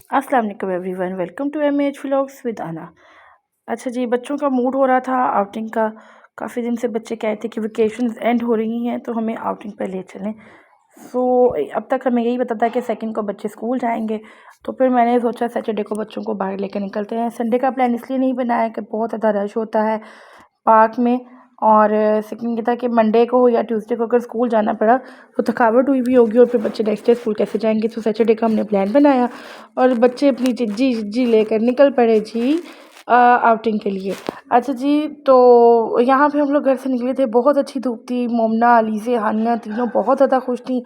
अस्सलाम वालेकुम everyone, welcome to MH vlogs with Ana. अच्छा जी, बच्चों का मूड हो रहा था आउटिंग का। काफ़ी दिन से बच्चे कह रहे थे कि वेकेशंस एंड हो रही हैं तो हमें आउटिंग पे ले चलें। सो अब तक हमें यही पता था कि सेकंड को बच्चे स्कूल जाएंगे, तो फिर मैंने सोचा सैटरडे को बच्चों को बाहर लेकर निकलते हैं। संडे का प्लान इसलिए नहीं बनाया कि बहुत ज़्यादा रश होता है पार्क में, और सेकंड ये था कि मंडे को या ट्यूसडे को अगर स्कूल जाना पड़ा तो थकावट हुई भी होगी और फिर बच्चे नेक्स्ट डे स्कूल कैसे जाएंगे। तो सैटरडे का हमने प्लान बनाया और बच्चे अपनी जिज्जी जिज्जी लेकर निकल पड़े जी आउटिंग के लिए। अच्छा जी, तो यहाँ पे हम लोग घर से निकले थे, बहुत अच्छी धूप थी। मोमना, अलीज़े, हानिया तीनों बहुत ज़्यादा खुश थी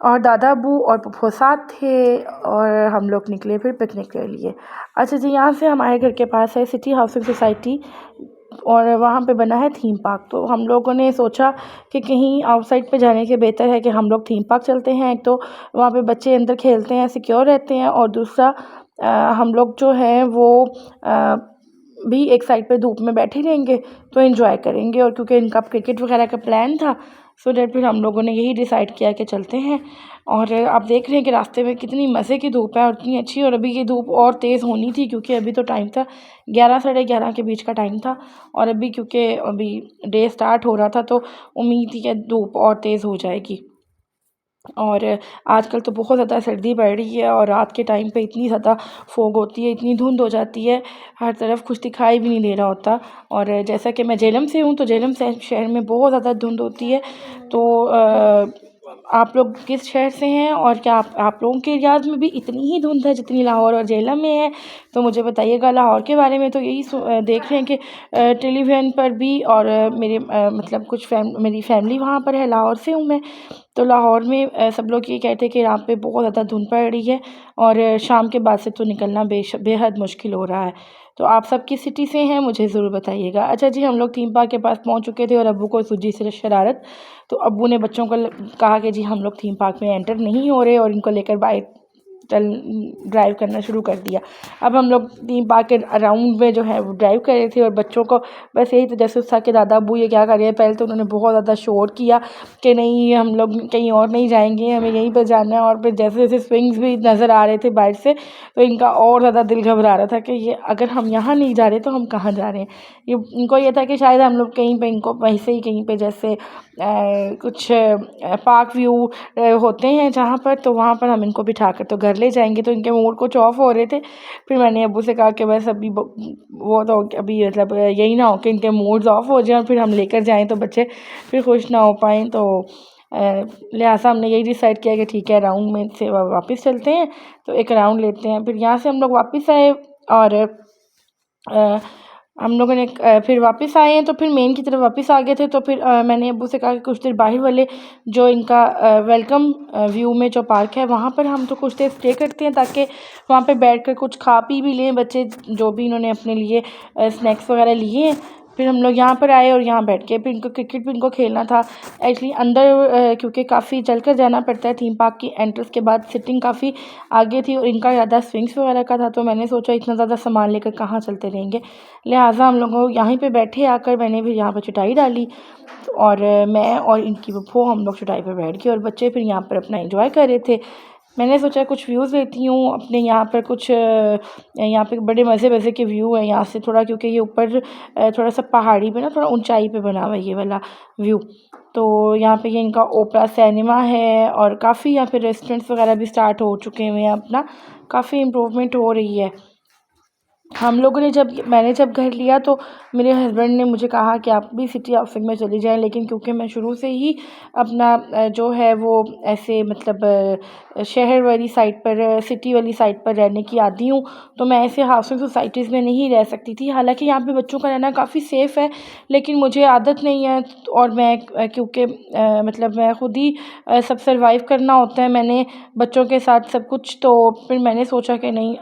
और दादा अबू और फूफो साथ थे, और हम लोग निकले फिर पिकनिक के लिए। अच्छा जी, यहाँ से हमारे घर के पास है सिटी हाउसिंग सोसाइटी और वहाँ पे बना है थीम पार्क। तो हम लोगों ने सोचा कि कहीं आउटसाइड पे जाने से बेहतर है कि हम लोग थीम पार्क चलते हैं। एक तो वहाँ पे बच्चे अंदर खेलते हैं, सिक्योर रहते हैं, और दूसरा हम लोग जो हैं वो अ, भी एक साइड पे धूप में बैठे रहेंगे तो एंजॉय करेंगे। और क्योंकि इनका क्रिकेट वगैरह का प्लान था, सो डेट फिर हम लोगों ने यही डिसाइड किया कि चलते हैं। और आप देख रहे हैं कि रास्ते में कितनी मज़े की धूप है और इतनी अच्छी। और अभी ये धूप और तेज़ होनी थी क्योंकि अभी तो टाइम था 11 साढ़े 11 के बीच का टाइम था, और अभी क्योंकि अभी डे स्टार्ट हो रहा था तो उम्मीद थी कि धूप और तेज़ हो जाएगी। और आजकल तो बहुत ज़्यादा सर्दी बढ़ रही है और रात के टाइम पे इतनी ज़्यादा फोग होती है, इतनी धुंध हो जाती है, हर तरफ कुछ दिखाई भी नहीं दे रहा होता। और जैसा कि मैं झेलम से हूँ तो झेलम शहर में बहुत ज़्यादा धुंध होती है। तो आप लोग किस शहर से हैं और क्या आप लोगों के एरियाज़ में भी इतनी ही धुंध है जितनी लाहौर और झेलम में है? तो मुझे बताइएगा। लाहौर के बारे में तो यही देख रहे हैं कि टेलीविज़न पर भी, और मेरे मतलब कुछ मेरी फैमिली वहाँ पर है, लाहौर से हूँ मैं। तो लाहौर में सब लोग ये कहते हैं कि यहाँ पे बहुत ज़्यादा धुंध पड़ रही है और शाम के बाद से तो निकलना बेहद मुश्किल हो रहा है। तो आप सब किस सिटी से हैं मुझे ज़रूर बताइएगा। अच्छा जी, हम लोग थीम पार्क के पास पहुँच चुके थे और अब्बू को सूझी से शरारत। तो अब्बू ने बच्चों को कहा कि जी हम लोग थीम पार्क में एंटर नहीं हो रहे, और इनको लेकर बाइक चल ड्राइव करना शुरू कर दिया। अब हम लोग थीम पार्क के अराउंड में जो है वो ड्राइव कर रहे थे और बच्चों को बस यही तजस्सुस था कि दादा अब्बू ये क्या कर रहे हैं। पहले तो उन्होंने बहुत ज़्यादा शोर किया कि नहीं हम लोग कहीं और नहीं जाएंगे, हमें यहीं पर जाना है। और फिर जैसे जैसे स्विंग्स भी नज़र आ रहे थे बाहर से, तो इनका और ज़्यादा दिल घबरा रहा था कि ये अगर हम यहाँ नहीं जा रहे तो हम कहाँ जा रहे हैं। ये इनको ये था कि शायद हम लोग कहीं पे इनको वैसे ही कहीं पे जैसे कुछ पार्क व्यू होते हैं जहाँ पर, तो वहाँ पर हम इनको बिठा कर तो घर ले जाएंगे। तो इनके मूड कुछ ऑफ हो रहे थे। फिर मैंने अब्बू से कहा कि बस अभी वो तो अभी मतलब यही ना हो कि इनके मूड्स ऑफ हो जाए और फिर हम लेकर जाएं तो बच्चे फिर खुश ना हो पाएँ। तो लिहाजा हमने यही डिसाइड किया कि ठीक है राउंड में से वापस चलते हैं। तो एक राउंड लेते हैं। फिर यहाँ से हम लोग वापस आए और अ, हम लोगों ने फिर वापस आए हैं तो फिर मेन की तरफ वापस आ गए थे। तो फिर मैंने अब्बू से कहा कि कुछ देर बाहर वाले जो इनका वेलकम व्यू में जो पार्क है वहाँ पर हम तो कुछ देर स्टे करते हैं, ताकि वहाँ पे बैठकर कुछ खा पी भी लें बच्चे, जो भी इन्होंने अपने लिए स्नैक्स वगैरह लिए हैं। फिर हम लोग यहाँ पर आए और यहाँ बैठ के फिर इनको क्रिकेट भी इनको खेलना था। एक्चुअली अंदर क्योंकि काफ़ी चल कर जाना पड़ता है, थीम पार्क की एंट्रेंस के बाद सिटिंग काफ़ी आगे थी और इनका ज़्यादा स्विंग्स वगैरह का था। तो मैंने सोचा इतना ज़्यादा सामान लेकर कहाँ चलते रहेंगे, लिहाजा हम लोगों यहीं पे बैठे आकर मैंने भी यहाँ पर चटाई डाली। और मैं और इनकी फूफो हम लोग चटाई पर बैठ गए और बच्चे फिर यहाँ पर अपना एंजॉय कर रहे थे। मैंने सोचा कुछ व्यूज़ लेती हूँ अपने यहाँ पर कुछ यहाँ पे बड़े मज़े मज़े के व्यू है यहाँ से थोड़ा, क्योंकि ये ऊपर थोड़ा सा पहाड़ी पे ना थोड़ा ऊंचाई पे बना हुआ है ये वाला व्यू। तो यहाँ पे ये इनका ओपरा सिनेमा है और काफ़ी यहाँ पे रेस्टोरेंट्स वगैरह भी स्टार्ट हो चुके हुए हैं, अपना काफ़ी इम्प्रूवमेंट हो रही है। हम लोगों ने मैंने जब घर लिया तो मेरे हस्बैंड ने मुझे कहा कि आप भी सिटी हाउसिंग में चली जाएं, लेकिन क्योंकि मैं शुरू से ही अपना जो है वो ऐसे मतलब शहर वाली साइड पर सिटी वाली साइड पर रहने की आदी हूँ, तो मैं ऐसे हाउसिंग सोसाइटीज़ में नहीं रह सकती थी। हालांकि यहाँ पे बच्चों का रहना काफ़ी सेफ़ है, लेकिन मुझे आदत नहीं है। और मैं क्योंकि मतलब मैं खुद ही सब सर्वाइव करना होता है मैंने बच्चों के साथ सब कुछ, तो फिर मैंने सोचा कि नहीं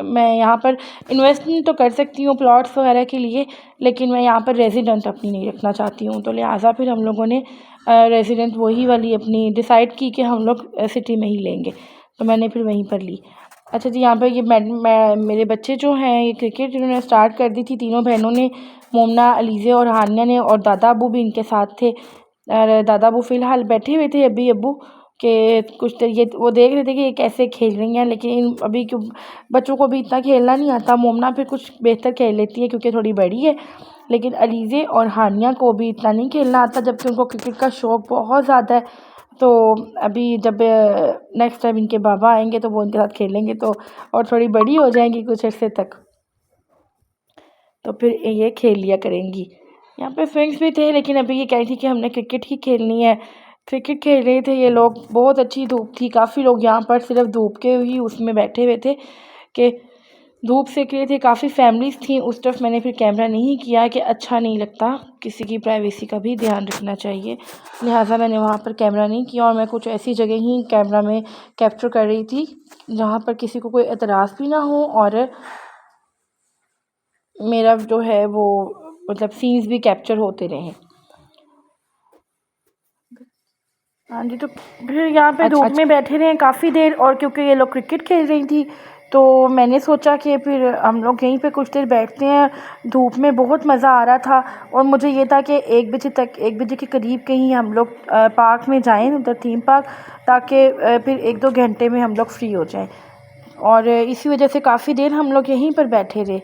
मैं यहाँ पर इन्वेस्टमेंट तो कर सकती हूँ प्लॉट्स वगैरह के लिए, लेकिन मैं यहाँ पर रेजिडेंट अपनी नहीं रखना चाहती हूँ। तो लिहाजा फिर हम लोगों ने रेजिडेंट वही वाली अपनी डिसाइड की कि हम लोग सिटी में ही लेंगे, तो मैंने फिर वहीं पर ली। अच्छा जी, यहाँ पर ये मेरे बच्चे जो हैं ये क्रिकेट इन्होंने स्टार्ट कर दी थी, तीनों बहनों ने, मोमना, अलीज़े और हानिया ने, और दादा अबू भी इनके साथ थे। और दादा अबू फ़िलहाल बैठे हुए थे अभी अब्बू। कि कुछ देर ये वो देख रहे थे कि ये कैसे खेल रही हैं, लेकिन अभी क्यों बच्चों को भी इतना खेलना नहीं आता। मोमना फिर कुछ बेहतर खेल लेती है क्योंकि थोड़ी बड़ी है, लेकिन अलीज़े और हानिया को भी इतना नहीं खेलना आता, जबकि उनको क्रिकेट का शौक़ बहुत ज़्यादा है। तो अभी जब नेक्स्ट टाइम इनके बाबा आएंगे तो वो इनके साथ खेलेंगे, तो और थोड़ी बड़ी हो जाएंगी कुछ अर्से तक, तो फिर ये खेल लिया करेंगी। यहाँ पे फ्रेंड्स भी थे, लेकिन अभी ये कह रही थी कि हमने क्रिकेट ही खेलनी है। क्रिकेट खेल रहे थे ये लोग, बहुत अच्छी धूप थी, काफ़ी लोग यहाँ पर सिर्फ धूप के ही उसमें बैठे हुए थे कि धूप सेक रहे थे, काफ़ी फैमिलीज़ थी उस तरफ। मैंने फिर कैमरा नहीं किया कि अच्छा नहीं लगता, किसी की प्राइवेसी का भी ध्यान रखना चाहिए, लिहाजा मैंने वहाँ पर कैमरा नहीं किया। और मैं कुछ ऐसी जगह ही कैमरा में कैप्चर कर रही थी जहाँ पर किसी को कोई एतराज़ भी ना हो और मेरा जो है वो मतलब सीन्स भी कैप्चर होते रहें। हाँ जी, तो फिर यहाँ पे धूप में बैठे रहे काफ़ी देर, और क्योंकि ये लोग क्रिकेट खेल रही थी तो मैंने सोचा कि फिर हम लोग यहीं पे कुछ देर बैठते हैं। धूप में बहुत मज़ा आ रहा था, और मुझे ये था कि 1 बजे के करीब कहीं हम लोग पार्क में जाएं, उधर थीम पार्क, ताकि फिर 1-2 घंटे में हम लोग फ्री हो जाएं। और इसी वजह से काफ़ी देर हम लोग यहीं पर बैठे रहे।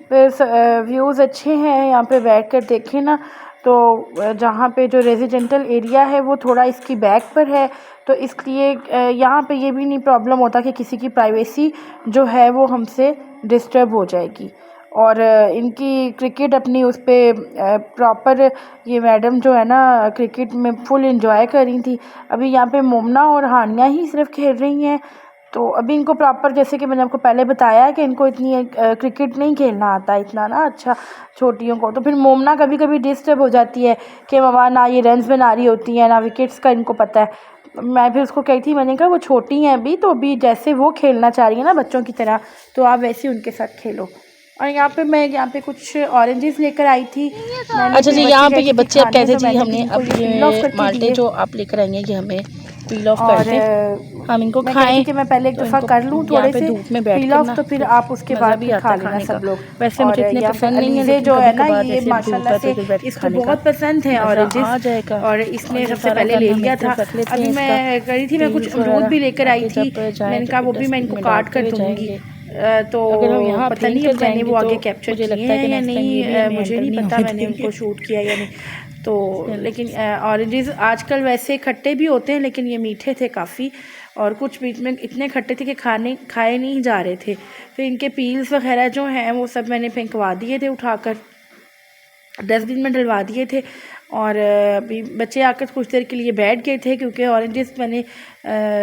फिर व्यूज़ अच्छे हैं यहाँ पे बैठ कर देखें ना, तो जहाँ पे जो रेजिडेंटल एरिया है वो थोड़ा इसकी बैक पर है, तो इसलिए यहाँ पे ये भी नहीं प्रॉब्लम होता कि किसी की प्राइवेसी जो है वो हमसे डिस्टर्ब हो जाएगी। और इनकी क्रिकेट अपनी उस पर प्रॉपर, ये मैडम जो है ना क्रिकेट में फुल इंजॉय कर रही थी। अभी यहाँ पे मोमना और हानिया ही सिर्फ खेल रही हैं, तो अभी इनको प्रॉपर, जैसे कि मैंने आपको पहले बताया कि इनको इतनी क्रिकेट नहीं खेलना आता इतना ना अच्छा छोटियों को। तो फिर मोमना कभी कभी डिस्टर्ब हो जाती है कि मम्मा ना ये रन्स बना रही होती हैं ना विकेट्स का इनको पता है। मैं फिर उसको कही थी, मैंने कहा वो छोटी हैं अभी, तो अभी जैसे वो खेलना चाह रही है ना बच्चों की तरह, तो आप वैसे उनके साथ खेलो। और यहाँ पे मैं यहाँ पे कुछ ऑरेंजेस लेकर आई थी। अच्छा जी, यहाँ पे ये बच्चे अब कहते जी हमने अब ये माल्टे जो आप लेकर आएंगे ये हमें पील ऑफ कर दें, हम इनको खाएं। कि मैं पहले एक दफ़ा कर लूँ थोड़े से धूप में बैठ पील ऑफ, तो फिर आप उसके बाद भी फिर आता खा है लेना खाने सब का। लोग। वैसे मुझे इतने पसंद नहीं है, अलीज़े जो है ना ये जैसे माशाल्लाह से इसको बहुत पसंद है ऑरेंजेस, और इसने सबसे पहले ले लिया था। अभी मैं करी थी, मैं कुछ अमरूद भी लेकर आई थी, मैंने कहा वो भी मैं इनको काट कर दूँगी। तो पता नहीं अब मैंने वो आगे कैप्चर किए हैं या नहीं, मुझे नहीं पता मैंने उनको शूट किया या नहीं। तो लेकिन ऑरेंजेस आजकल वैसे खट्टे भी होते हैं, लेकिन ये मीठे थे काफ़ी, और कुछ बीच में इतने खट्टे थे कि खाए नहीं जा रहे थे। फिर इनके पील्स वगैरह जो हैं वो सब मैंने फेंकवा दिए थे, उठाकर डस्टबिन में डलवा दिए थे। और अभी बच्चे आकर कुछ देर के लिए बैठ गए थे, क्योंकि ऑरेंजेस मैंने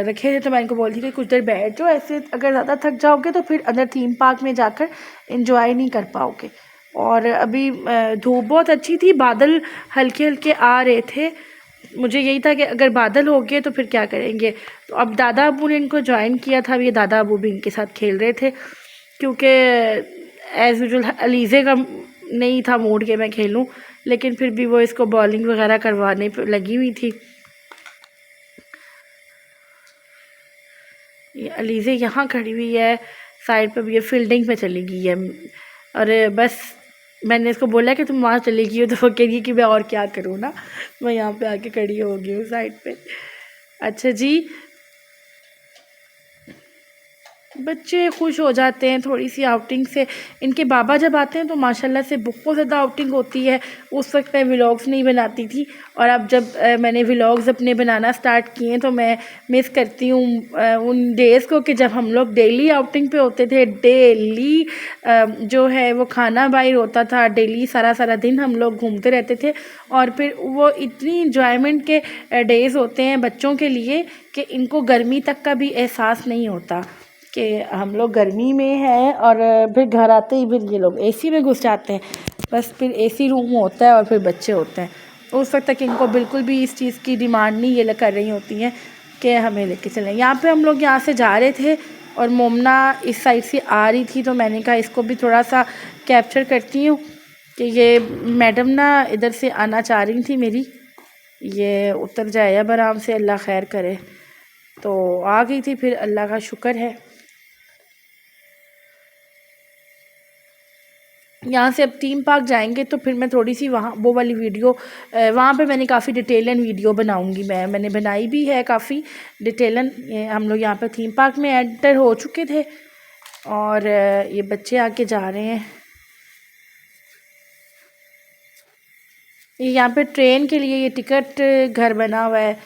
रखे थे, तो मैं इनको बोलती थी कि कुछ देर बैठ जाओ, ऐसे अगर ज़्यादा थक जाओगे तो फिर अंदर थीम पार्क में जाकर एंजॉय नहीं कर पाओगे। और अभी धूप बहुत अच्छी थी, बादल हल्के हल्के आ रहे थे। मुझे यही था कि अगर बादल हो गए तो फिर क्या करेंगे। तो अब दादा अबू ने इनको ज्वाइन किया था, ये दादा अबू भी इनके साथ खेल रहे थे, क्योंकि एज़ यूजुअल अलीज़े का नहीं था मूड के मैं खेलूं, लेकिन फिर भी वो इसको बॉलिंग वगैरह करवाने पर लगी हुई थी। ये अलीज़े यहाँ खड़ी हुई है साइड पे, भी ये फील्डिंग पे चली गई है। और बस मैंने इसको बोला कि तुम वहाँ चली गई हो, तो वो कह रही है कि मैं और क्या करूँ ना, मैं यहाँ पे आके खड़ी हो गई हूँ साइड पे। अच्छा जी, बच्चे खुश हो जाते हैं थोड़ी सी आउटिंग से। इनके बाबा जब आते हैं तो माशाल्लाह से बहुत ज़्यादा आउटिंग होती है। उस वक्त मैं व्लॉग्स नहीं बनाती थी, और अब जब मैंने व्लॉग्स अपने बनाना स्टार्ट किए तो मैं मिस करती हूँ उन डेज़ को कि जब हम लोग डेली आउटिंग पे होते थे। डेली जो है वो खाना बाहर होता था, डेली सारा सारा दिन हम लोग घूमते रहते थे। और फिर वो इतनी इंजॉयमेंट के डेज़ होते हैं बच्चों के लिए कि इनको गर्मी तक का भी एहसास नहीं होता कि हम लोग गर्मी में हैं, और फिर घर आते ही फिर ये लोग एसी में घुस जाते हैं। बस फिर एसी रूम होता है और फिर बच्चे होते हैं। उस वक्त तक इनको बिल्कुल भी इस चीज़ की डिमांड नहीं ये कर रही होती हैं कि हमें लेके चलें। यहाँ पे हम लोग यहाँ से जा रहे थे और मोमना इस साइड से आ रही थी, तो मैंने कहा इसको भी थोड़ा सा कैप्चर करती हूँ कि ये मैडम ना इधर से आना चाह रही थी मेरी, ये उतर जाए अब आराम से, अल्लाह खैर करे। तो आ गई थी, फिर अल्लाह का शुक्र है। यहाँ से अब थीम पार्क जाएंगे तो फिर मैं थोड़ी सी वहाँ वो वाली वीडियो वहाँ पे मैंने काफ़ी डिटेलन वीडियो बनाऊँगी। मैंने बनाई भी है काफ़ी डिटेलन। हम लोग यहाँ पे थीम पार्क में एंटर हो चुके थे और ये बच्चे आके जा रहे हैं। ये यहाँ पे ट्रेन के लिए ये टिकट घर बना हुआ है।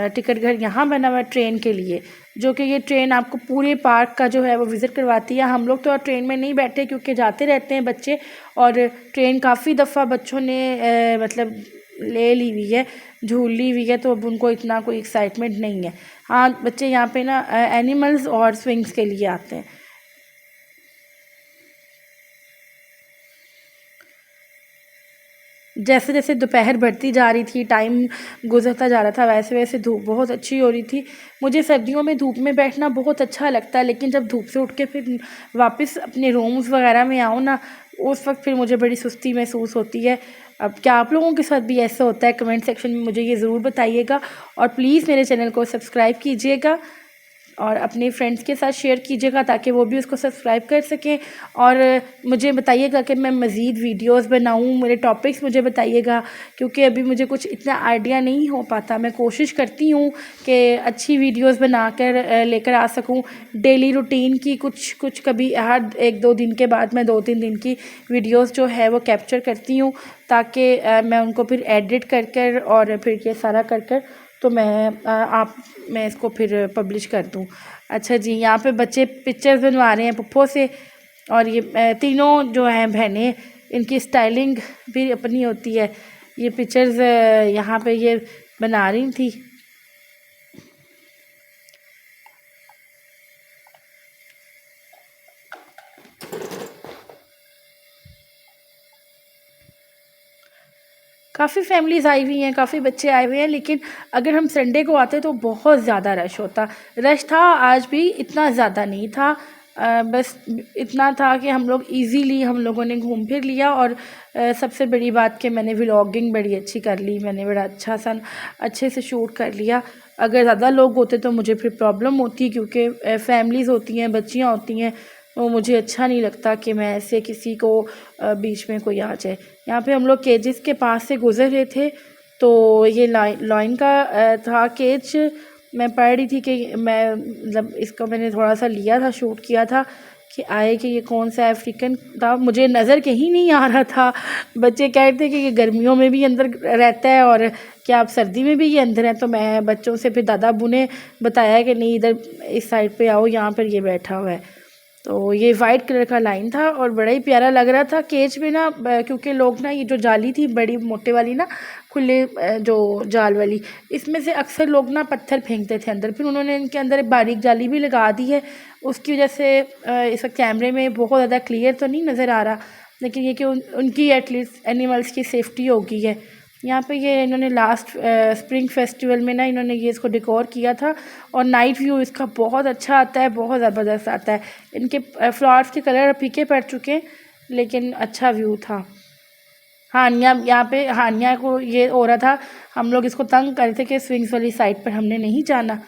टिकट घर यहाँ बना हुआ है ट्रेन के लिए, जो कि ये ट्रेन आपको पूरे पार्क का जो है वो विज़िट करवाती है। हम लोग तो ट्रेन में नहीं बैठे क्योंकि जाते रहते हैं बच्चे, और ट्रेन काफ़ी दफ़ा बच्चों ने मतलब ले ली हुई है, झूल ली हुई है, तो अब उनको इतना कोई एक्साइटमेंट नहीं है। हाँ, बच्चे यहाँ पे ना एनिमल्स और स्विंग्स के लिए आते हैं। जैसे जैसे दोपहर बढ़ती जा रही थी, टाइम गुजरता जा रहा था, वैसे वैसे धूप बहुत अच्छी हो रही थी। मुझे सर्दियों में धूप में बैठना बहुत अच्छा लगता है, लेकिन जब धूप से उठ के फिर वापस अपने रूम्स वगैरह में आऊँ ना, उस वक्त फिर मुझे बड़ी सुस्ती महसूस होती है। अब क्या आप लोगों के साथ भी ऐसा होता है? कमेंट सेक्शन में मुझे ये ज़रूर बताइएगा, और प्लीज़ मेरे चैनल को सब्सक्राइब कीजिएगा और अपने फ्रेंड्स के साथ शेयर कीजिएगा ताकि वो भी उसको सब्सक्राइब कर सकें। और मुझे बताइएगा कि मैं मज़ीद वीडियोस बनाऊं, मेरे टॉपिक्स मुझे बताइएगा, क्योंकि अभी मुझे कुछ इतना आइडिया नहीं हो पाता। मैं कोशिश करती हूं कि अच्छी वीडियोस बनाकर लेकर आ सकूं। डेली रूटीन की कुछ कभी हर 1-2 दिन के बाद मैं 2-3 दिन की वीडियोस जो है वो कैप्चर करती हूँ, ताकि मैं उनको फिर एडिट कर और फिर ये सारा कर तो मैं इसको फिर पब्लिश कर दूँ। अच्छा जी, यहाँ पे बच्चे पिक्चर्स बनवा रहे हैं पप्पो से, और ये तीनों जो हैं बहनें, इनकी स्टाइलिंग भी अपनी होती है। ये पिक्चर्स यहाँ पे ये बना रही थी। काफ़ी फैमिलीज़ आई हुई हैं, काफ़ी बच्चे आए हुए हैं, लेकिन अगर हम संडे को आते तो बहुत ज़्यादा रश होता। रश था आज भी, इतना ज़्यादा नहीं था। बस इतना था कि हम लोग इजीली हम लोगों ने घूम फिर लिया, और सबसे बड़ी बात कि मैंने व्लॉगिंग बड़ी अच्छी कर ली। मैंने बड़ा अच्छे से शूट कर लिया। अगर ज़्यादा लोग होते तो मुझे फिर प्रॉब्लम होती, क्योंकि फैमिलीज़ होती हैं, बच्चियाँ होती हैं, तो मुझे अच्छा नहीं लगता कि मैं ऐसे किसी को बीच में कोई आ जाए। यहाँ पे हम लोग केजेस के पास से गुज़र रहे थे, तो ये लाइन का था केज। मैं पढ़ रही थी कि मैं मतलब इसको मैंने थोड़ा सा लिया था, शूट किया था कि आए कि ये कौन सा अफ्रीकन था। मुझे नज़र कहीं नहीं आ रहा था। बच्चे कह रहे थे कि ये गर्मियों में भी अंदर रहता है और क्या आप सर्दी में भी ये अंदर है। तो मैं बच्चों से फिर दादा अबू ने बताया कि नहीं, इधर इस साइड पे आओ, यहाँ पर ये बैठा हुआ है। तो ये वाइट कलर का लाइन था और बड़ा ही प्यारा लग रहा था। केज में ना, क्योंकि लोग ना, ये जो जाली थी बड़ी मोटे वाली ना, खुले जो जाल वाली, इसमें से अक्सर लोग ना पत्थर फेंकते थे अंदर। फिर उन्होंने इनके अंदर एक बारीक जाली भी लगा दी है। उसकी वजह से इस कैमरे में बहुत ज़्यादा क्लियर तो नहीं नज़र आ रहा, लेकिन ये कि उनकी एटलीस्ट एनिमल्स की सेफ्टी हो गई है। यहाँ पे ये इन्होंने लास्ट स्प्रिंग फेस्टिवल में ना, इन्होंने ये इसको डेकोर किया था, और नाइट व्यू इसका बहुत अच्छा आता है, बहुत ज़बरदस्त आता है। इनके फ्लावर्स के कलर फीके पड़ चुके हैं, लेकिन अच्छा व्यू था। हानिया, यहाँ पे हानिया को ये हो रहा था, हम लोग इसको तंग कर रहे थे कि स्विंग्स वाली साइड पर हमने नहीं जाना,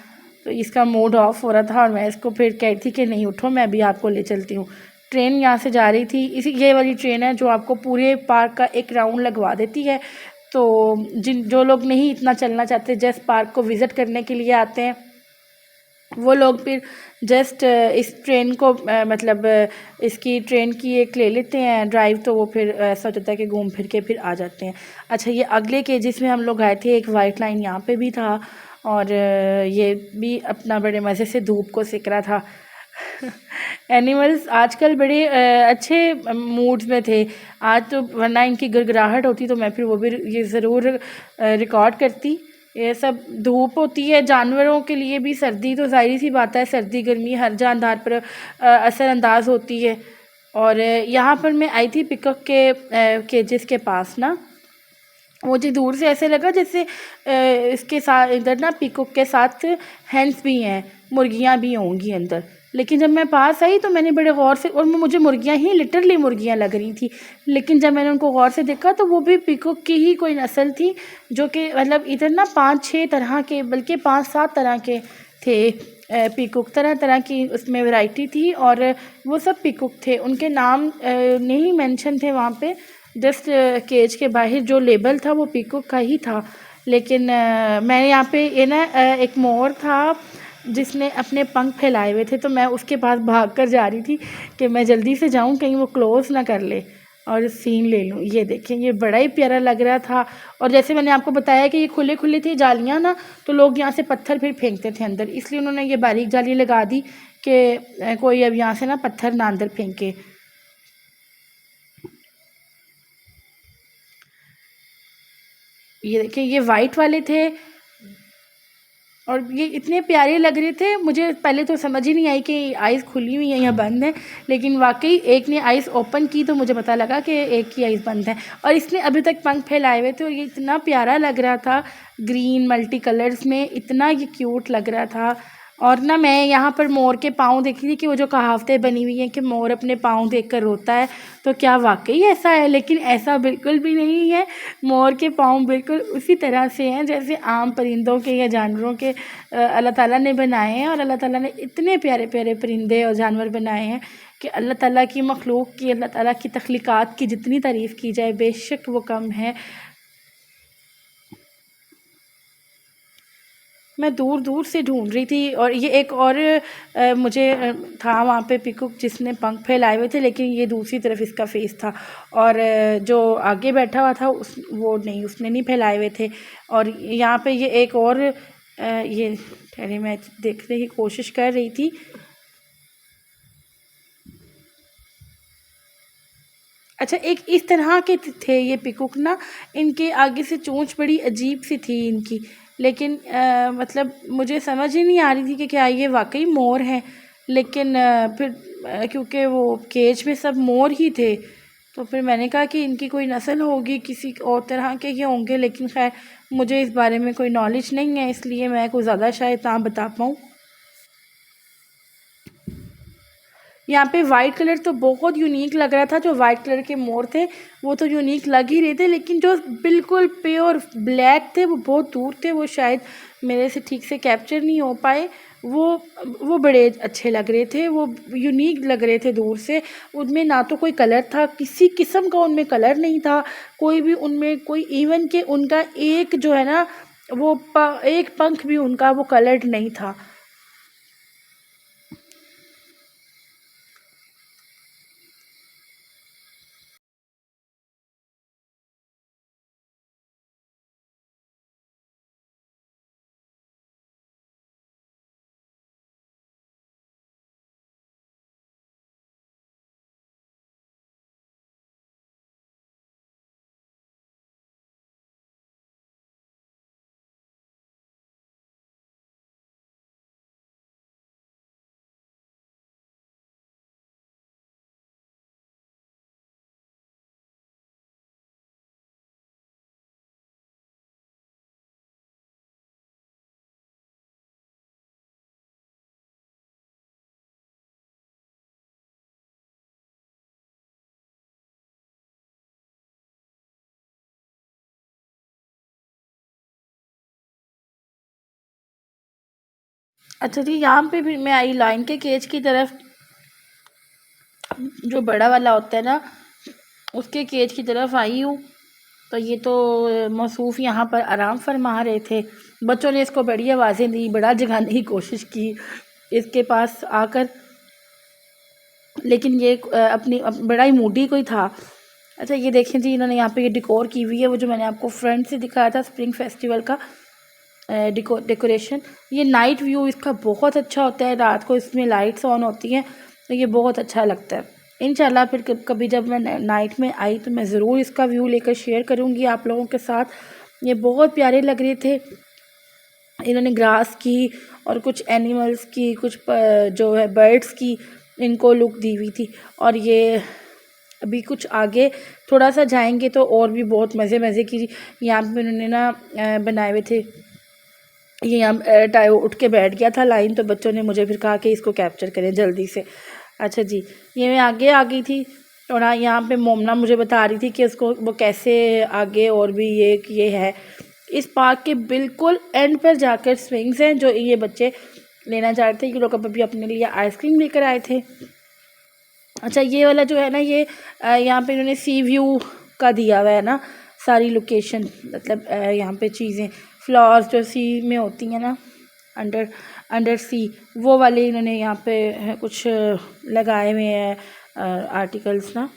तो इसका मूड ऑफ हो रहा था, और मैं इसको फिर कहती थी कि नहीं उठो, मैं भी आपको ले चलती हूँ। ट्रेन यहाँ से जा रही थी, ये वाली ट्रेन है जो आपको पूरे पार्क का एक राउंड लगवा देती है। तो जो लोग नहीं इतना चलना चाहते, जस्ट पार्क को विज़िट करने के लिए आते हैं, वो लोग फिर जस्ट इस ट्रेन को मतलब इसकी ट्रेन की एक ले लेते हैं ड्राइव, तो वो फिर ऐसा होता है कि घूम फिर के फिर आ जाते हैं। अच्छा, ये अगले के जिसमें हम लोग आए थे, एक वाइट लाइन यहाँ पे भी था, और ये भी अपना बड़े मज़े से धूप को सेक रहा था। एनिमल्स आजकल बड़े अच्छे मूड्स में थे आज, तो वरना इनकी गिड़गिड़ाहट होती तो मैं फिर वो भी ये ज़रूर रिकॉर्ड करती। ये सब धूप होती है जानवरों के लिए भी, सर्दी तो ज़ाहिर सी बात है, सर्दी गर्मी हर जानदार पर असरअंदाज होती है। और यहाँ पर मैं आई थी पिकॉक के केजेस के पास ना, मुझे दूर से ऐसे लगा जैसे इसके साथ इधर ना पीकॉक के साथ हैंस भी हैं, मुर्गियाँ भी होंगी अंदर। लेकिन जब मैं पास आई तो मैंने बड़े गौर से, और मुझे मुर्गियाँ ही लिटरली मुर्गियाँ लग रही थी, लेकिन जब मैंने उनको गौर से देखा तो वो भी पीकॉक की ही कोई नस्ल थी, जो कि मतलब इधर ना 5-6 तरह के, बल्कि 5-7 तरह के थे। पीकॉक, तरह तरह की उसमें वैरायटी थी और वो सब पीकॉक थे। उनके नाम नहीं मेंशन थे वहाँ पे, जस्ट केज के बाहर जो लेबल था वो पीकॉक का ही था। लेकिन मैं यहाँ पे ये ना एक मोर था जिसने अपने पंख फैलाए हुए थे, तो मैं उसके पास भाग कर जा रही थी कि मैं जल्दी से जाऊँ कहीं वो क्लोज़ ना कर ले और सीन ले लूँ। ये देखें, ये बड़ा ही प्यारा लग रहा था। और जैसे मैंने आपको बताया कि ये खुले खुले थे जालियाँ ना, तो लोग यहाँ से पत्थर फिर फेंकते थे अंदर, इसलिए उन्होंने ये बारीक जाली लगा दी कि कोई अब यहाँ से ना पत्थर ना अंदर फेंके। ये देखिए, ये वाइट वाले थे और ये इतने प्यारे लग रहे थे। मुझे पहले तो समझ ही नहीं आई कि आइज़ खुली हुई हैं या बंद हैं, लेकिन वाकई एक ने आइज़ ओपन की तो मुझे पता लगा कि एक की आइज़ बंद है। और इसने अभी तक पंख फैलाए हुए थे और ये इतना प्यारा लग रहा था, ग्रीन मल्टी कलर्स में, इतना ये क्यूट लग रहा था। और ना मैं यहाँ पर मोर के पाँव देख रही थी कि वो जो कहावतें बनी हुई हैं कि मोर अपने पाँव देखकर रोता है, तो क्या वाकई ऐसा है? लेकिन ऐसा बिल्कुल भी नहीं है। मोर के पाँव बिल्कुल उसी तरह से हैं जैसे आम परिंदों के या जानवरों के अल्लाह ताला ने बनाए हैं। और अल्लाह ताला ने इतने प्यारे प्यारे परिंदे और जानवर बनाए हैं कि अल्लाह ताला की मखलूक की, अल्लाह ताला की तख्लीक़ात की जितनी तारीफ़ की जाए बेशक वो कम है। मैं दूर दूर से ढूंढ रही थी और ये एक और मुझे था वहाँ पे पीकॉक जिसने पंख फैलाए हुए थे, लेकिन ये दूसरी तरफ इसका फेस था। और जो आगे बैठा हुआ था वो नहीं, उसने नहीं फैलाए हुए थे। और यहाँ पे ये एक और ये ठहरे, मैं देखने की कोशिश कर रही थी। अच्छा, एक इस तरह के थे ये पीकॉक ना, इनके आगे से चोंच बड़ी अजीब सी थी इनकी, लेकिन मतलब मुझे समझ ही नहीं आ रही थी कि क्या ये वाकई मोर हैं। लेकिन फिर क्योंकि वो केज में सब मोर ही थे, तो फिर मैंने कहा कि इनकी कोई नस्ल होगी, किसी और तरह के ये होंगे। लेकिन खैर मुझे इस बारे में कोई नॉलेज नहीं है, इसलिए मैं कोई ज़्यादा शायद ना बता पाऊँ। यहाँ पे वाइट कलर तो बहुत यूनिक लग रहा था, जो वाइट कलर के मोर थे वो तो यूनिक लग ही रहे थे, लेकिन जो बिल्कुल प्योर ब्लैक थे वो बहुत दूर थे, वो शायद मेरे से ठीक से कैप्चर नहीं हो पाए। वो बड़े अच्छे लग रहे थे, वो यूनिक लग रहे थे दूर से। उनमें ना तो कोई कलर था, किसी किस्म का उनमें कलर नहीं था, कोई भी उनमें कोई, इवन के उनका एक जो है ना वो एक पंख भी उनका वो कलर्ड नहीं था। अच्छा जी, यहाँ पे फिर मैं आई लाइन के केज की तरफ। जो बड़ा वाला होता है ना, उसके केज की तरफ आई हूँ। तो ये तो मौसूफ़ यहाँ पर आराम फरमा रहे थे। बच्चों ने इसको बड़ी आवाज़ें दी, बड़ा जगाने की कोशिश की इसके पास आकर, लेकिन ये बड़ा ही मूडी कोई था। अच्छा, ये देखें जी, इन्होंने यहाँ पे ये डेकोर की हुई है, वो जो मैंने आपको फ्रंट से दिखाया था स्प्रिंग फेस्टिवल का डेकोरेशन। ये नाइट व्यू इसका बहुत अच्छा होता है, रात को इसमें लाइट्स ऑन होती हैं तो ये बहुत अच्छा लगता है। इंशाल्लाह फिर कभी जब मैं नाइट में आई तो मैं ज़रूर इसका व्यू लेकर शेयर करूँगी आप लोगों के साथ। ये बहुत प्यारे लग रहे थे। इन्होंने ग्रास की और कुछ एनिमल्स की, कुछ जो है बर्ड्स की इनको लुक दी हुई थी। और ये अभी कुछ आगे थोड़ा सा जाएंगे तो और भी बहुत मज़े मज़े की यहाँ पे उन्होंने ना बनाए हुए थे। ये यहाँ टाइम उठ के बैठ गया था लाइन, तो बच्चों ने मुझे फिर कहा कि इसको कैप्चर करें जल्दी से। अच्छा जी, ये मैं आगे आ गई थी और यहाँ पे मोमना मुझे बता रही थी कि उसको वो कैसे आगे और भी ये है। इस पार्क के बिल्कुल एंड पर जाकर स्विंग्स हैं जो ये बच्चे लेना चाह रहे थे। ये लोग अभी अपने लिए आइसक्रीम लेकर आए थे। अच्छा, ये वाला जो है ना, ये यहाँ पे इन्होंने सी व्यू का दिया हुआ है ना, सारी लोकेशन, मतलब यहाँ पे चीज़ें, फ्लावर्स जो सी में होती हैं ना, अंडर सी, वो वाले इन्होंने यहाँ पे कुछ लगाए हुए हैं आर्टिकल्स ना,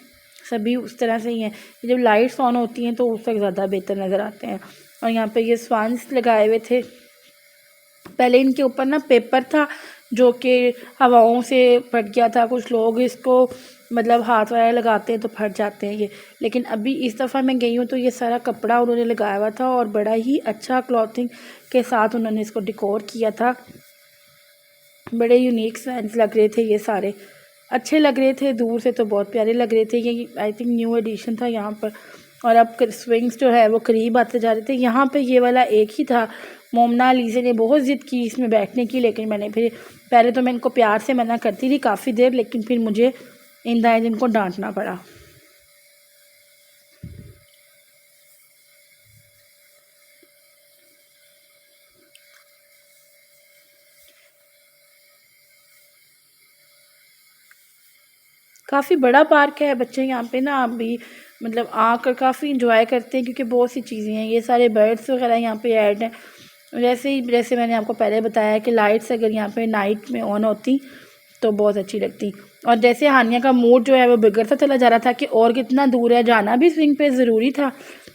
सभी उस तरह से ही हैं। जब लाइट्स ऑन होती हैं तो उस वक्त ज़्यादा बेहतर नज़र आते हैं। और यहाँ पे ये स्वान्स लगाए हुए थे। पहले इनके ऊपर ना पेपर था जो कि हवाओं से फट गया था। कुछ लोग इसको मतलब हाथ वगैरह लगाते हैं तो फट जाते हैं ये, लेकिन अभी इस दफ़ा मैं गई हूँ तो ये सारा कपड़ा उन्होंने लगाया हुआ था और बड़ा ही अच्छा क्लॉथिंग के साथ उन्होंने इसको डिकोर किया था। बड़े यूनिक सेंस लग रहे थे, ये सारे अच्छे लग रहे थे, दूर से तो बहुत प्यारे लग रहे थे। ये आई थिंक न्यू एडिशन था यहाँ पर। और अब स्विंग्स जो है वो करीब आते जा रहे थे। यहाँ पे ये वाला एक ही था। मोमना अलीज़े ने बहुत ज़िद की इसमें बैठने की, लेकिन मैंने फिर पहले तो मैं इनको प्यार से मना करती थी काफ़ी देर, लेकिन फिर मुझे इन दाएँ इनको डांटना पड़ा। काफ़ी बड़ा पार्क है। बच्चे यहाँ पे ना अभी मतलब आकर काफ़ी इंजॉय करते हैं, क्योंकि बहुत सी चीज़ें हैं। ये सारे बर्ड्स वगैरह यहाँ पे ऐड हैं। जैसे मैंने आपको पहले बताया कि लाइट्स अगर यहाँ पे नाइट में ऑन होती तो बहुत अच्छी लगती। और जैसे हानिया का मूड जो है वो बिगड़ता चला जा रहा था कि और कितना दूर है, जाना भी स्विंग पे ज़रूरी था,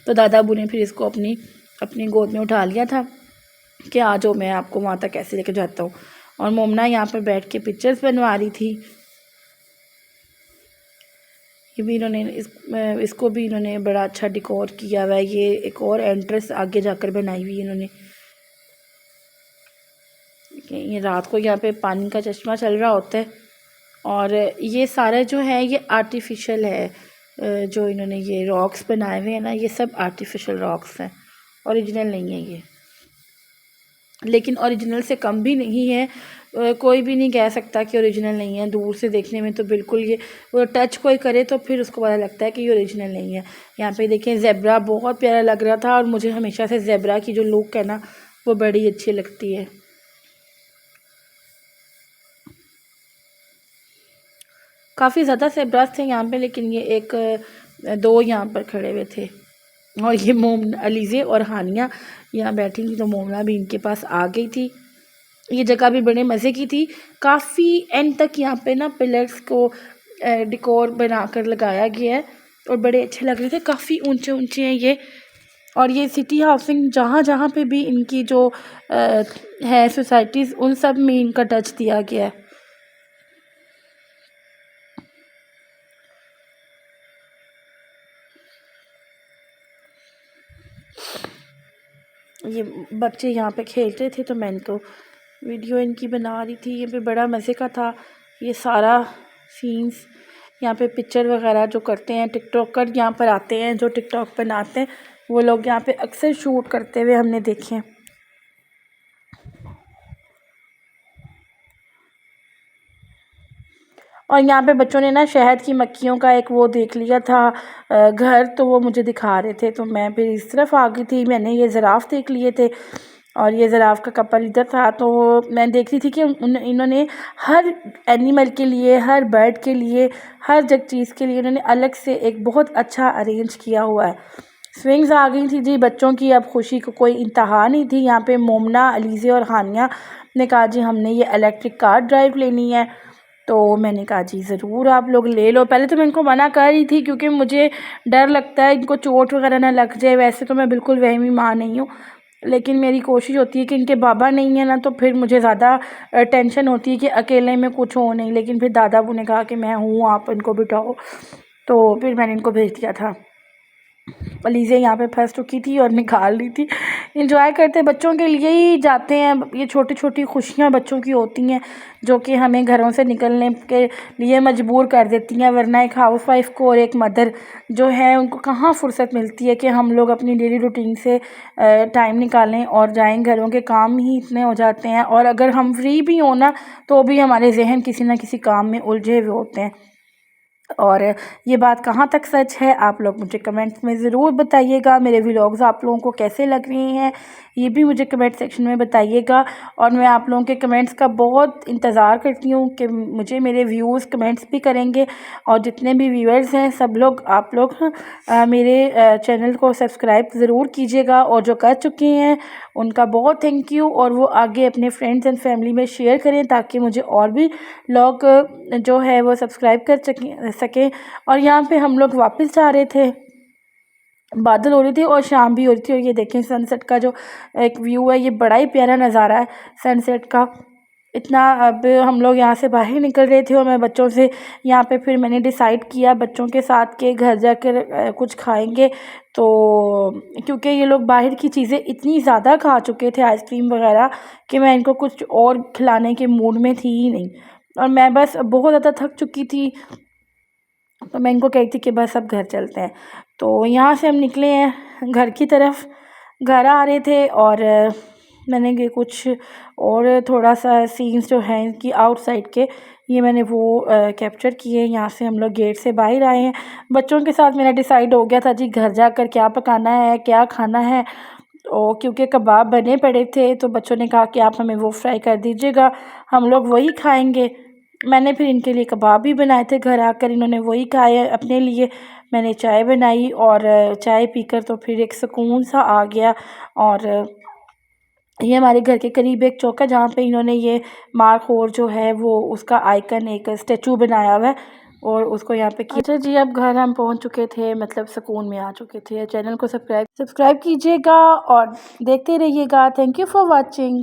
तो दादा अबू ने फिर इसको अपनी गोद में उठा लिया था कि आ जाओ, मैं आपको वहाँ तक कैसे लेके जाता हूँ। और मोमना यहाँ पर बैठ के पिक्चर्स बनवा रही थी। ये भी इन्होंने इसको भी इन्होंने बड़ा अच्छा डिकोर किया हुआ है। ये एक और एंट्रेंस आगे जाकर बनाई हुई है इन्होंने। ये रात को यहाँ पे पानी का चश्मा चल रहा होता है। और ये सारा जो है ये आर्टिफिशियल है। जो इन्होंने ये रॉक्स बनाए हुए हैं ना, ये सब आर्टिफिशियल रॉक्स हैं, ओरिजिनल नहीं है ये। लेकिन ओरिजिनल से कम भी नहीं है। कोई भी नहीं कह सकता कि ओरिजिनल नहीं है। दूर से देखने में तो बिल्कुल ये वो टच कोई करे तो फिर उसको पता लगता है कि ये ओरिजिनल नहीं है। यहाँ पे देखें, ज़ेब्रा बहुत प्यारा लग रहा था और मुझे हमेशा से ज़ेब्रा की जो लुक है ना वो बड़ी अच्छी लगती है। काफ़ी ज़्यादा ज़ेब्रास थे यहाँ पे, लेकिन ये एक दो यहाँ पर खड़े हुए थे। और ये अलीज़े और हानिया यहाँ बैठी थी, तो मोमना भी इनके पास आ गई थी। ये जगह भी बड़े मज़े की थी। काफ़ी एंड तक यहाँ पे ना पिलर्स को डिकोर बनाकर लगाया गया है और बड़े अच्छे लग रहे थे। काफ़ी ऊंचे ऊंचे हैं ये। और ये सिटी हाउसिंग जहाँ जहाँ पे भी इनकी जो है सोसाइटीज़, उन सब में इनका टच दिया गया है। ये बच्चे यहाँ पे खेलते थे तो मैं इनको वीडियो इनकी बना रही थी। ये भी बड़ा मज़े का था। ये सारा सीन्स यहाँ पे पिक्चर वगैरह जो करते हैं, टिकटॉकर यहाँ पर आते हैं जो टिकटॉक बनाते हैं, वो लोग यहाँ पे अक्सर शूट करते हुए हमने देखे हैं। और यहाँ पे बच्चों ने ना शहद की मक्खियों का एक वो देख लिया था घर, तो वो मुझे दिखा रहे थे, तो मैं फिर इस तरफ आ गई थी। मैंने ये ज़राफ़ देख लिए थे और ये ज़राफ़ का कपल इधर था, तो मैं देख रही थी कि इन्होंने हर एनिमल के लिए, हर बर्ड के लिए, हर जग चीज़ के लिए इन्होंने अलग से एक बहुत अच्छा अरेंज किया हुआ है। स्विंग्स आ गई थी जी बच्चों की। अब खुशी को कोई इंतहा नहीं थी। यहाँ पे मोमना, अलीज़े और हानिया ने कहा जी हमने ये इलेक्ट्रिक कार ड्राइव लेनी है। तो मैंने कहा जी ज़रूर आप लोग ले लो। पहले तो मैं इनको मना कर रही थी क्योंकि मुझे डर लगता है इनको चोट वगैरह ना लग जाए। वैसे तो मैं बिल्कुल वहमी माँ नहीं हूँ, लेकिन मेरी कोशिश होती है कि इनके बाबा नहीं है ना, तो फिर मुझे ज़्यादा टेंशन होती है कि अकेले में कुछ हो नहीं। लेकिन फिर दादा अबू ने कहा कि मैं हूँ, आप इनको बिठाओ, तो फिर मैंने इनको भेज दिया था। अलीज़े यहाँ पे फंस चुकी थी और निकाल रही थी। इंजॉय करते बच्चों के लिए ही जाते हैं। ये छोटी छोटी खुशियाँ बच्चों की होती हैं जो कि हमें घरों से निकलने के लिए मजबूर कर देती हैं। वरना एक हाउस वाइफ को और एक मदर जो है उनको कहाँ फुर्सत मिलती है कि हम लोग अपनी डेली रूटीन से टाइम निकालें और जाएं। घरों के काम ही इतने हो जाते हैं, और अगर हम फ्री भी हो ना तो भी हमारे जहन किसी न किसी काम में उलझे हुए होते हैं। और ये बात कहाँ तक सच है आप लोग मुझे कमेंट्स में ज़रूर बताइएगा। मेरे व्लॉग्स आप लोगों को कैसे लग रहे हैं ये भी मुझे कमेंट सेक्शन में बताइएगा। और मैं आप लोगों के कमेंट्स का बहुत इंतज़ार करती हूँ कि मुझे मेरे व्यूज़ कमेंट्स भी करेंगे। और जितने भी व्यूअर्स हैं सब लोग आप लोग मेरे चैनल को सब्सक्राइब ज़रूर कीजिएगा। और जो कर चुके हैं उनका बहुत थैंक यू। और वो आगे अपने फ्रेंड्स एंड फैमिली में शेयर करें ताकि मुझे और भी लोग जो है वो सब्सक्राइब कर सकें। और यहाँ पे हम लोग वापस जा रहे थे, बादल हो रही थी और शाम भी हो रही थी। और ये देखें सनसेट का जो एक व्यू है ये बड़ा ही प्यारा नज़ारा है सनसेट का। इतना अब हम लोग यहाँ से बाहर निकल रहे थे और मैं बच्चों से यहाँ पे फिर मैंने डिसाइड किया बच्चों के साथ के घर जाकर कुछ खाएंगे। तो क्योंकि ये लोग बाहर की चीज़ें इतनी ज़्यादा खा चुके थे आइसक्रीम वगैरह कि मैं इनको कुछ और खिलाने के मूड में थी ही नहीं। और मैं बस बहुत ज़्यादा थक चुकी थी तो मैं इनको कहती कि बस अब घर चलते हैं। तो यहाँ से हम निकले हैं घर की तरफ, घर आ रहे थे और मैंने ये कुछ और थोड़ा सा सीन्स जो हैं कि आउटसाइड के ये मैंने वो कैप्चर किए। यहाँ से हम लोग गेट से बाहर आए हैं। बच्चों के साथ मेरा डिसाइड हो गया था जी घर जाकर क्या पकाना है क्या खाना है। और क्योंकि कबाब बने पड़े थे तो बच्चों ने कहा कि आप हमें वो फ्राई कर दीजिएगा हम लोग वही खाएंगे। मैंने फिर इनके लिए कबाब भी बनाए थे, घर आकर इन्होंने वही खाए अपने लिए। मैंने चाय बनाई और चाय पीकर तो फिर एक सुकून सा आ गया। और ये हमारे घर के करीब एक चौक है जहाँ पे इन्होंने ये मारखोर जो है वो उसका आइकन एक स्टैचू बनाया हुआ है और उसको यहाँ पे किया। अच्छा जी अब घर हम पहुँच चुके थे, मतलब सुकून में आ चुके थे। चैनल को सब्सक्राइब कीजिएगा और देखते रहिएगा। Thank you for watching.